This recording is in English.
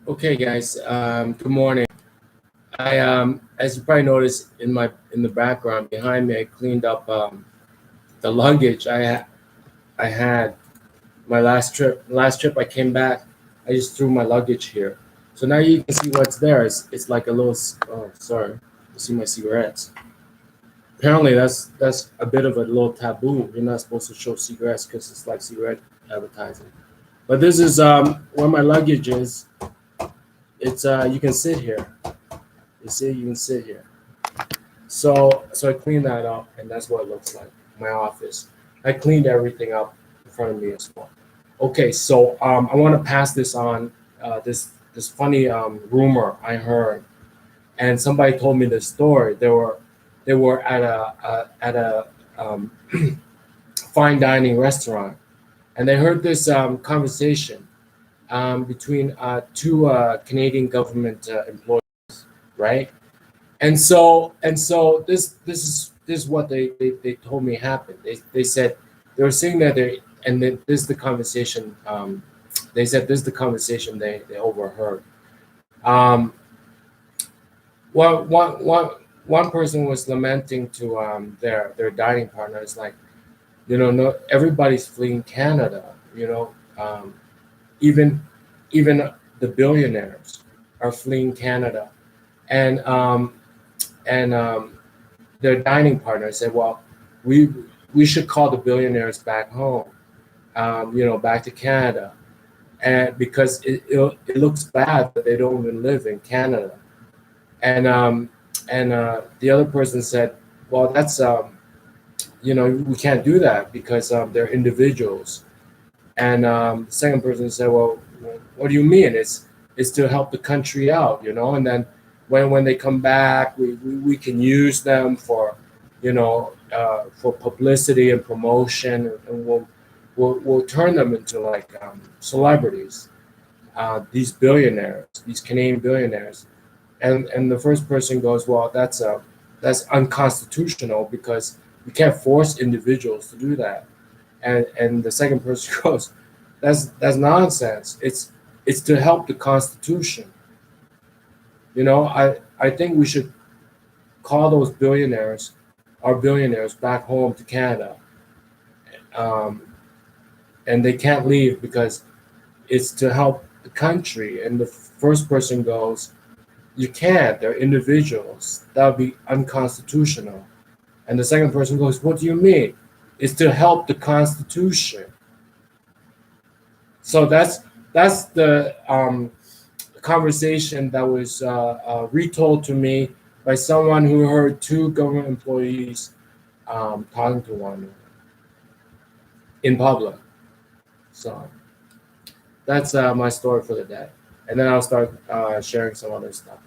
Okay, guys. Good morning. As you probably noticed in the background behind me, I cleaned up the luggage I had my last trip. Last trip I came back, I just threw my luggage here. So now you can see what's there. It's like a little. Oh, sorry. You see my cigarettes. Apparently, that's a bit of a little taboo. You're not supposed to show cigarettes because it's like cigarette advertising. But this is where my luggage is. It's you can sit here. You see, you can sit here. So I cleaned that up, and that's what it looks like. My office. I cleaned everything up in front of me as well. Okay, so I want to pass this on. This funny rumor I heard, and somebody told me this story. They were at a fine dining restaurant, and they heard this conversation between two Canadian government employees, right? And so this is what they told me happened. They said they were sitting there, and then this is the conversation. They said this is the conversation they overheard. Um, one person was lamenting to their dining partner. It's like, no, everybody's fleeing Canada. Even even the billionaires are fleeing Canada, and their dining partner said, "Well, we we should call the billionaires back home, back to Canada, and because it looks bad that they don't even live in Canada." And the other person said, "Well, that's we can't do that because they're individuals." And the second person said, "Well, what do you mean? It's to help the country out, And then when they come back, we can use them for publicity and promotion, and we'll turn them into like celebrities. These billionaires, these Canadian billionaires." And the first person goes, "Well, that's unconstitutional because you can't force individuals to do that." And the second person goes, "That's nonsense. It's to help the Constitution. I think we should call those billionaires, our billionaires, back home to Canada, um, and they can't leave because it's to help the country." And the first person goes, "You can't. They're individuals. That would be unconstitutional." And the second person goes, "What do you mean? It's to help the Constitution." So that's the conversation that was retold to me by someone who heard two government employees talking to one another in public. So that's my story for the day, and then I'll start sharing some other stuff.